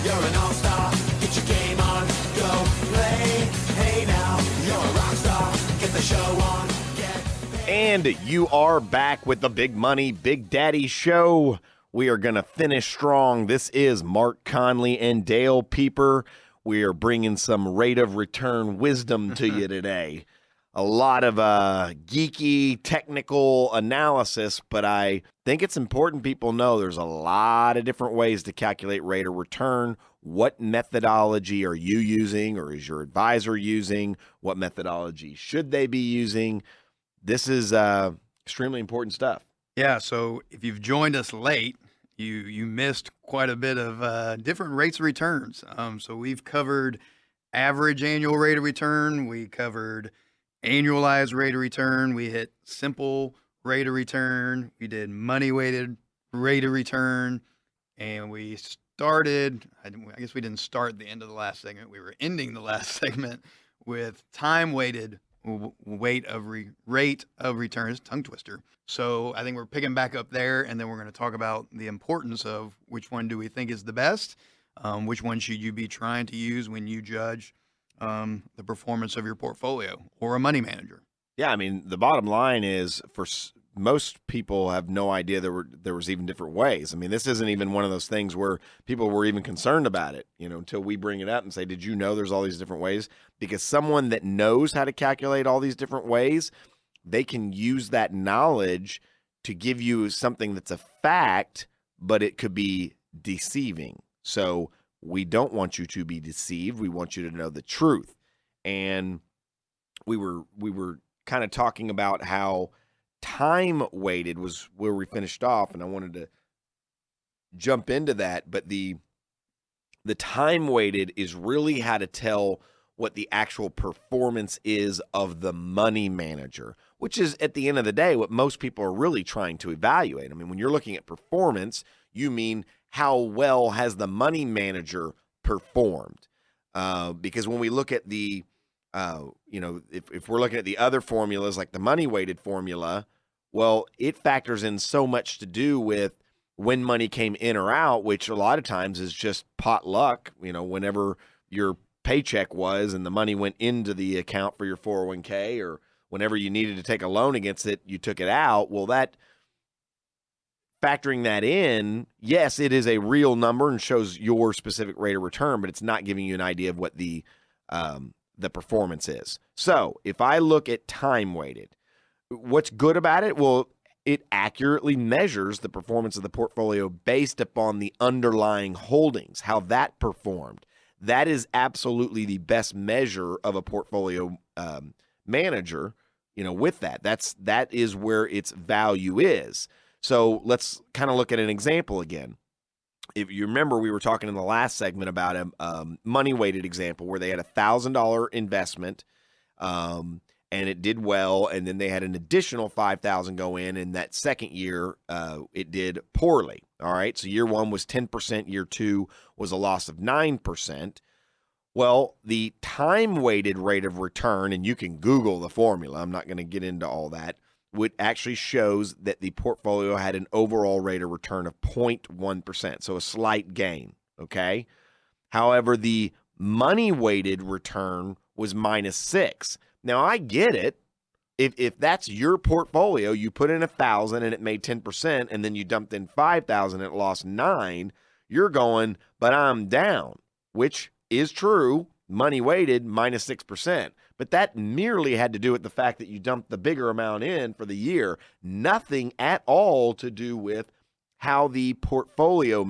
You're an all-star, get your game on, go play. Hey now, you're a rock star, get the show on, get paid. And you are back with the Big Money, Big Daddy Show. We are going to finish strong. This is Mark Conley and Dale Pieper. We are bringing some rate of return wisdom to you today. A lot of geeky, technical analysis, but I think it's important people know there's a lot of different ways to calculate rate of return. What methodology are you using, or is your advisor using? What methodology should they be using? This is extremely important stuff. Yeah, so if you've joined us late, you missed quite a bit of different rates of returns. So we've covered average annual rate of return. We covered annualized rate of return. We hit simple rate of return. We did money-weighted rate of return. And we started, I guess we didn't start the end of the last segment. We were ending the last segment with time-weighted rate of returns, tongue twister. So I think we're picking back up there, and then we're going to talk about the importance of which one do we think is the best, which one should you be trying to use when you judge the performance of your portfolio or a money manager. Yeah, I mean, the bottom line is for most people have no idea there was even different ways. I mean, this isn't even one of those things where people were even concerned about it, until we bring it up and say, did you know there's all these different ways? Because someone that knows how to calculate all these different ways, they can use that knowledge to give you something that's a fact, but it could be deceiving. So we don't want you to be deceived. We want you to know the truth. And we were kind of talking about how time weighted was where we finished off, and I wanted to jump into that. But the time weighted is really how to tell what the actual performance is of the money manager, which is at the end of the day what most people are really trying to evaluate. I mean, when you're looking at performance, you mean how well has the money manager performed? Because when we look at the, if we're looking at the other formulas like the money weighted formula, well, it factors in so much to do with when money came in or out, which a lot of times is just pot luck. Whenever your paycheck was and the money went into the account for your 401k, or whenever you needed to take a loan against it, you took it out. Well, factoring that in, yes, it is a real number and shows your specific rate of return, but it's not giving you an idea of what the performance is. So if I look at time weighted, what's good about it? Well, it accurately measures the performance of the portfolio based upon the underlying holdings, how that performed. That is absolutely the best measure of a portfolio manager. With that is where its value is. So let's kind of look at an example again. If you remember, we were talking in the last segment about a money-weighted example where they had a $1,000 investment, and it did well, and then they had an additional $5,000 go in, and that second year it did poorly. All right, so year one was 10%, year two was a loss of 9%. Well, the time-weighted rate of return, and you can Google the formula, I'm not going to get into all that, which actually shows that the portfolio had an overall rate of return of 0.1%, so a slight gain, okay? However, the money-weighted return was -6. Now, I get it. If that's your portfolio, you put in 1,000 and it made 10%, and then you dumped in 5,000 and it lost 9, you're going, but I'm down, which is true, money-weighted -6%. But that merely had to do with the fact that you dumped the bigger amount in for the year. Nothing at all to do with how the portfolio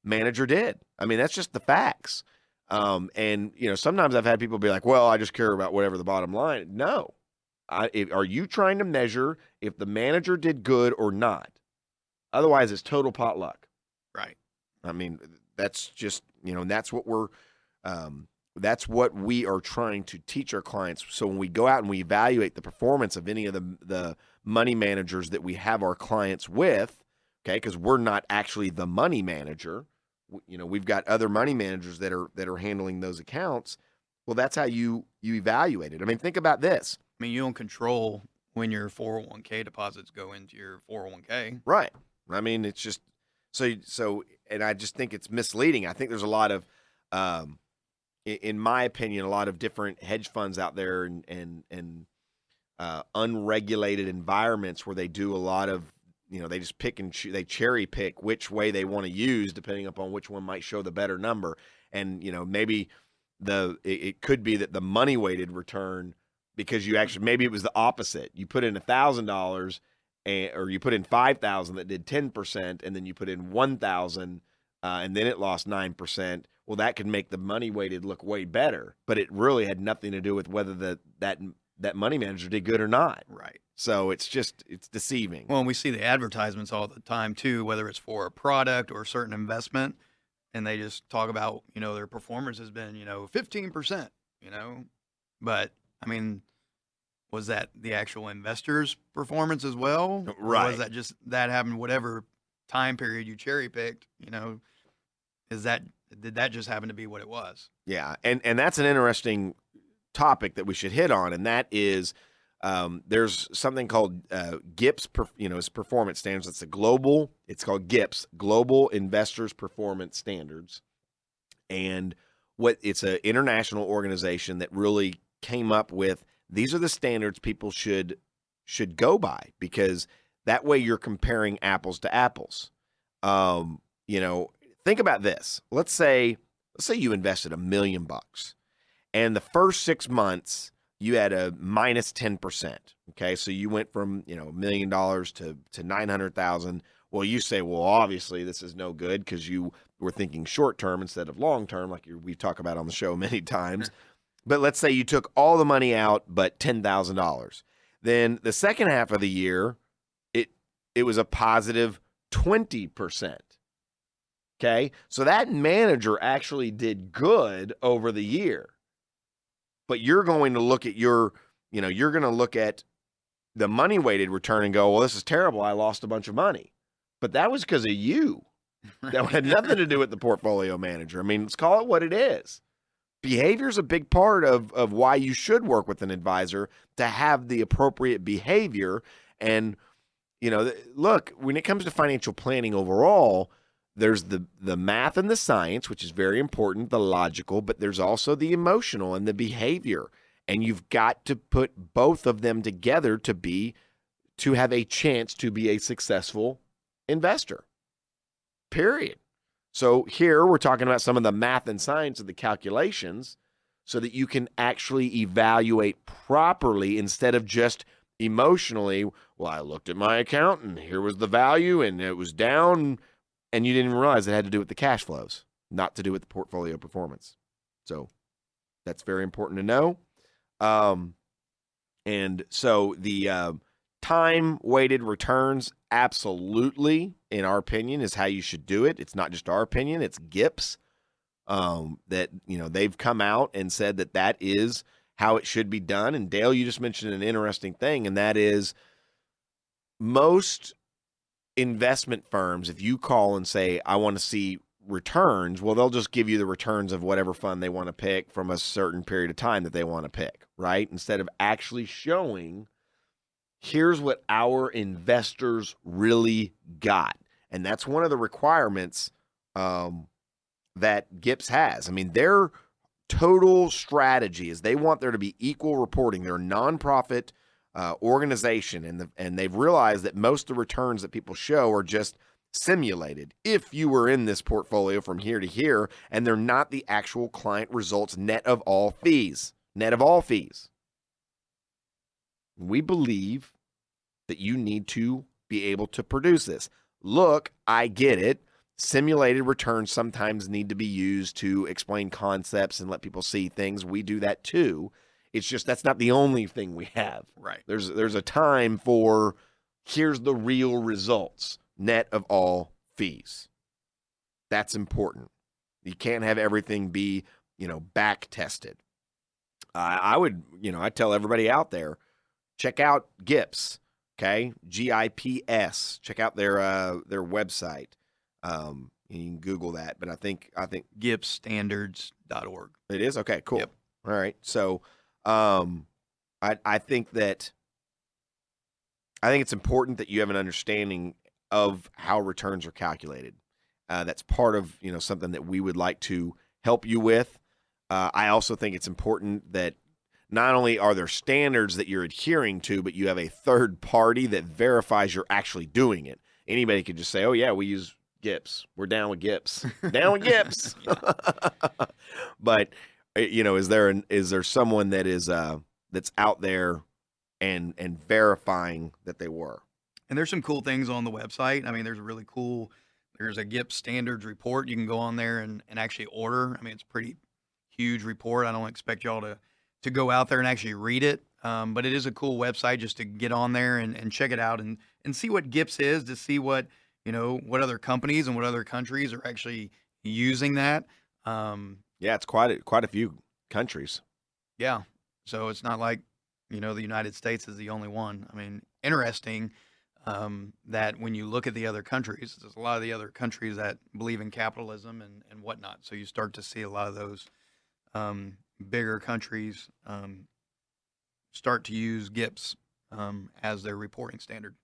manager did. I mean, that's just the facts. And sometimes I've had people be like, "Well, I just care about whatever the bottom line." No, are you trying to measure if the manager did good or not? Otherwise, it's total pot luck. Right. I mean, that's just that's what we're. That's what we are trying to teach our clients. So when we go out and we evaluate the performance of any of the money managers that we have our clients with, okay, because we're not actually the money manager, we've got other money managers that are handling those accounts. Well, that's how you evaluate it. I mean, think about this. I mean, you don't control when your 401k deposits go into your 401k. Right. I mean, it's just so and I just think it's misleading. I think there's a lot of, in my opinion, a lot of different hedge funds out there and unregulated environments where they do a lot of, they just pick and they cherry pick which way they want to use depending upon which one might show the better number. And, maybe it could be that the money weighted return, because maybe it was the opposite. You put in $1,000 or you put in 5,000 that did 10%, and then you put in 1,000 and then it lost 9%. Well, that could make the money weighted look way better, but it really had nothing to do with whether that money manager did good or not. Right. So it's deceiving. Well, and we see the advertisements all the time too, whether it's for a product or a certain investment, and they just talk about, their performance has been, 15%, but I mean, was that the actual investor's performance as well? Right. Or was that just that happened whatever time period you cherry picked, did that just happen to be what it was? Yeah. And that's an interesting topic that we should hit on. And that is, there's something called GIPS, is performance standards. It's called GIPS, Global Investors Performance Standards. And it's an international organization that really came up with, these are the standards people should go by, because that way you're comparing apples to apples. Think about this. Let's say you invested $1 million, and the first 6 months you had a minus 10%. Okay, so you went from $1 million to 900,000. Well, you say, well, obviously this is no good because you were thinking short term instead of long term, like we talk about on the show many times. But let's say you took all the money out but $10,000. Then the second half of the year, it was a positive 20%. Okay, so that manager actually did good over the year. But you're going to look at you're going to look at the money weighted return and go, well, this is terrible. I lost a bunch of money. But that was because of you. That had nothing to do with the portfolio manager. I mean, let's call it what it is. Behavior is a big part of why you should work with an advisor, to have the appropriate behavior. And, look, when it comes to financial planning overall, there's the math and the science, which is very important, the logical, but there's also the emotional and the behavior. And you've got to put both of them together to have a chance to be a successful investor. Period. So here we're talking about some of the math and science of the calculations so that you can actually evaluate properly instead of just emotionally, well, I looked at my account and here was the value and it was down, and you didn't realize it had to do with the cash flows, not to do with the portfolio performance. So that's very important to know. And so the time-weighted returns, absolutely, in our opinion, is how you should do it. It's not just our opinion; it's GIPS. That they've come out and said that is how it should be done. And Dale, you just mentioned an interesting thing, and that is most investment firms, if you call and say, I want to see returns, well, they'll just give you the returns of whatever fund they want to pick from a certain period of time that they want to pick, right? Instead of actually showing, here's what our investors really got. And that's one of the requirements that GIPS has. I mean, their total strategy is they want there to be equal reporting. They're a nonprofit organization, and they've realized that most of the returns that people show are just simulated if you were in this portfolio from here to here, and they're not the actual client results net of all fees. We believe that you need to be able to produce this. Look, I get it. Simulated returns sometimes need to be used to explain concepts and let people see things. We do that too. It's just that's not the only thing we have. Right. There's a time for here's the real results, net of all fees. That's important. You can't have everything be, back tested. I tell everybody out there, check out GIPS, okay? GIPS. Check out their website. You can Google that, but I think GIPSstandards.org. It is? Okay, cool. Yep. All right. So I think it's important that you have an understanding of how returns are calculated. That's part of something that we would like to help you with. I also think it's important that not only are there standards that you're adhering to, but you have a third party that verifies you're actually doing it. Anybody could just say, "Oh yeah, we use GIPS. We're down with GIPS. Down with GIPS." But is there someone that is that's out there and verifying that they were? And there's some cool things on the website. I mean, there's a GIPS standards report. You can go on there and actually order. I mean, it's a pretty huge report. I don't expect y'all to go out there and actually read it. But it is a cool website just to get on there and check it out and see what GIPS is, to see what other companies and what other countries are actually using that. Yeah, it's quite a few countries. Yeah. So it's not like, the United States is the only one. I mean, interesting that when you look at the other countries, there's a lot of the other countries that believe in capitalism and whatnot. So you start to see a lot of those bigger countries start to use GIPS as their reporting standard.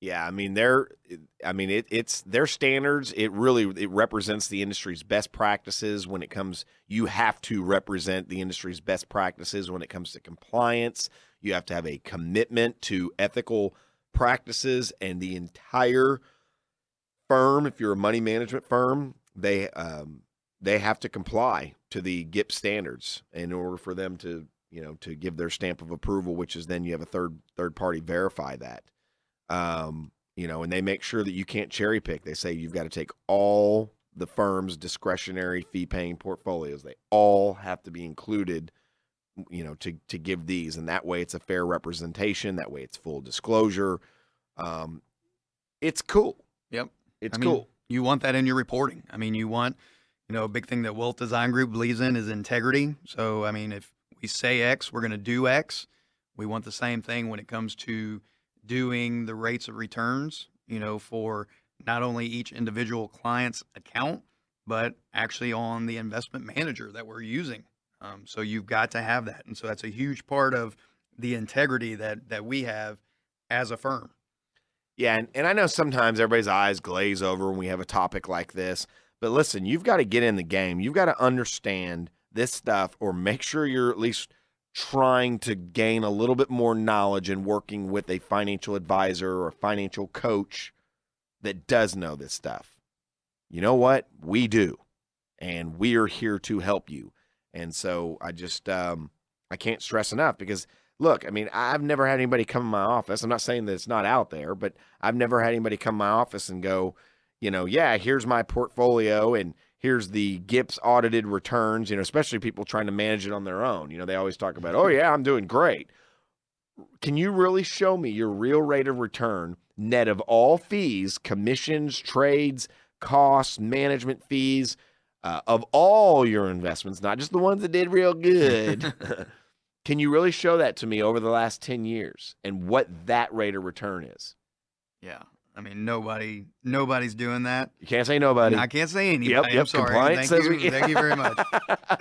Yeah, I mean it's their standards. It represents the industry's best practices when it comes. You have to represent the industry's best practices when it comes to compliance. You have to have a commitment to ethical practices, and the entire firm, if you're a money management firm, they have to comply to the GIPS standards in order for them to give their stamp of approval, which is then you have a third party verify that. And they make sure that you can't cherry pick. They say you've got to take all the firm's discretionary fee paying portfolios. They all have to be included, to give these. And that way it's a fair representation. That way it's full disclosure. It's cool. Yep. It's cool. You want that in your reporting. I mean, you want, a big thing that Wealth Design Group believes in is integrity. So, I mean, if we say X, we're going to do X. We want the same thing when it comes to doing the rates of returns, for not only each individual client's account, but actually on the investment manager that we're using. So you've got to have that. And so that's a huge part of the integrity that we have as a firm. Yeah, and I know sometimes everybody's eyes glaze over when we have a topic like this, but listen, you've got to get in the game. You've got to understand this stuff, or make sure you're at least trying to gain a little bit more knowledge and working with a financial advisor or a financial coach that does know this stuff. You know what? We do, and we are here to help you. And so I just I can't stress enough, because look, I mean, I've never had anybody come in my office. I'm not saying that it's not out there, but I've never had anybody come in my office and go, yeah, here's my portfolio and here's the GIPS audited returns, especially people trying to manage it on their own. They always talk about, oh yeah, I'm doing great. Can you really show me your real rate of return net of all fees, commissions, trades, costs, management fees, of all your investments, not just the ones that did real good? Can you really show that to me over the last 10 years and what that rate of return is? Yeah. I mean, nobody's doing that. You can't say nobody. I can't say anybody. Yep, I'm sorry. compliance Thank says you. Thank you very much.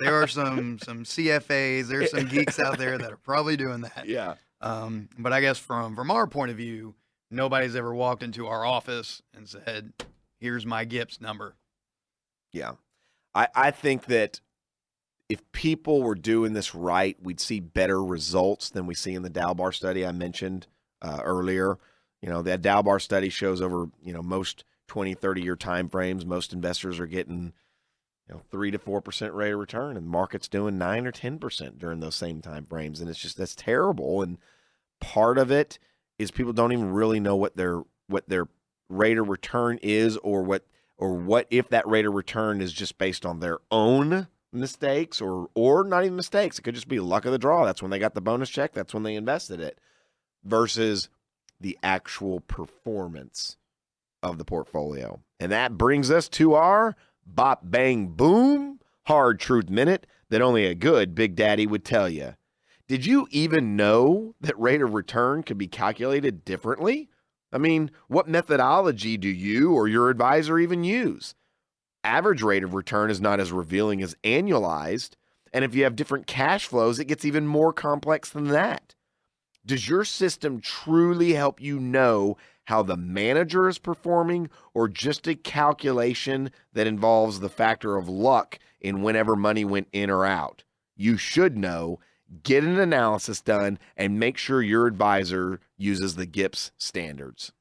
There are some CFAs. There's some geeks out there that are probably doing that. Yeah. But I guess from our point of view, nobody's ever walked into our office and said, "Here's my GIPS number." Yeah. I think that if people were doing this right, we'd see better results than we see in the Dalbar study I mentioned earlier. That Dalbar study shows over, most 20, 30-year time frames, most investors are getting, 3 to 4% rate of return, and the market's doing 9 or 10% during those same time frames. And that's terrible. And part of it is people don't even really know what their rate of return is, or what if that rate of return is just based on their own mistakes or not even mistakes. It could just be luck of the draw. That's when they got the bonus check. That's when they invested it, versus the actual performance of the portfolio. And that brings us to our bop, bang, boom, hard truth minute that only a good Big Daddy would tell you. Did you even know that rate of return could be calculated differently? I mean, what methodology do you or your advisor even use? Average rate of return is not as revealing as annualized, and if you have different cash flows, it gets even more complex than that. Does your system truly help you know how the manager is performing, or just a calculation that involves the factor of luck in whenever money went in or out? You should know, get an analysis done, and make sure your advisor uses the GIPS standards.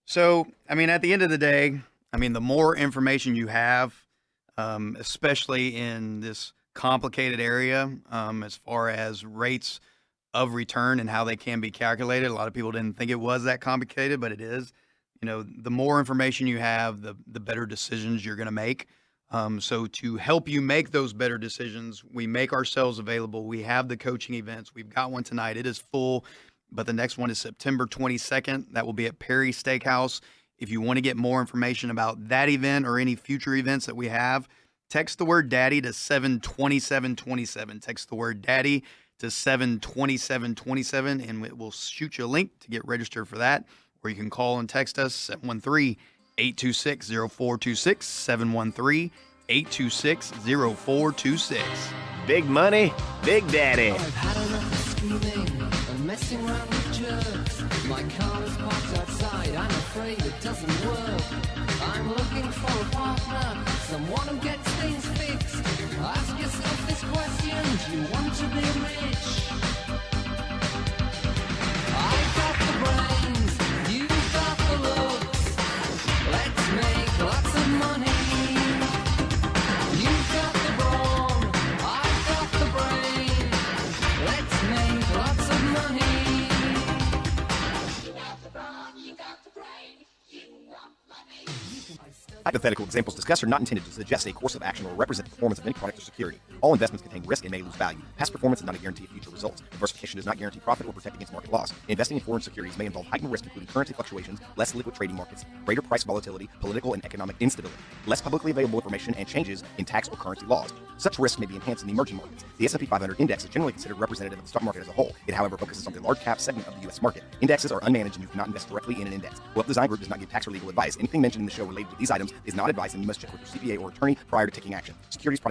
So, I mean, at the end of the day, I mean, the more information you have, especially in this complicated area, as far as rates of return and how they can be calculated. A lot of people didn't think it was that complicated, but it is. You know, the more information you have, the better decisions you're going to make. So to help you make those better decisions, we make ourselves available. We have the coaching events. We've got one tonight. It is full, but the next one is September 22nd. That will be at Perry Steakhouse. If you want to get more information about that event or any future events that we have, text the word daddy to 72727. Text the word daddy to 72727, and it will shoot you a link to get registered for that. Or you can call and text us at 713-826-0426, 713-826-0426. Big money, big daddy. I've had enough of scheming and messing around with jerks. My car is parked outside, I'm afraid it doesn't work. I'm looking for a partner, someone who gets things fixed. Ask yourself this question, do you want to be rich? I've got the brains, you've got the looks. Let's make lots of money. You've got the brawn, I've got the brain. Let's make lots of money. You got the brawn, you got the brain. You want money. Hypothetical examples discussed are not intended to suggest a course of action or represent the performance of any product or security. All investments contain risk and may lose value. Past performance is not a guarantee of future results. Diversification does not guarantee profit or protect against market loss. Investing in foreign securities may involve heightened risk, including currency fluctuations, less liquid trading markets, greater price volatility, political and economic instability, less publicly available information, and changes in tax or currency laws. Such risk may be enhanced in the emerging markets. The S&P 500 index is generally considered representative of the stock market as a whole. It, however, focuses on the large cap segment of the U.S. market. Indexes are unmanaged, and you cannot invest directly in an index. Wealth Design Group does not give tax or legal advice. Anything mentioned in the show related to these items is not advice, and you must check with your CPA or attorney prior to taking action. Securities products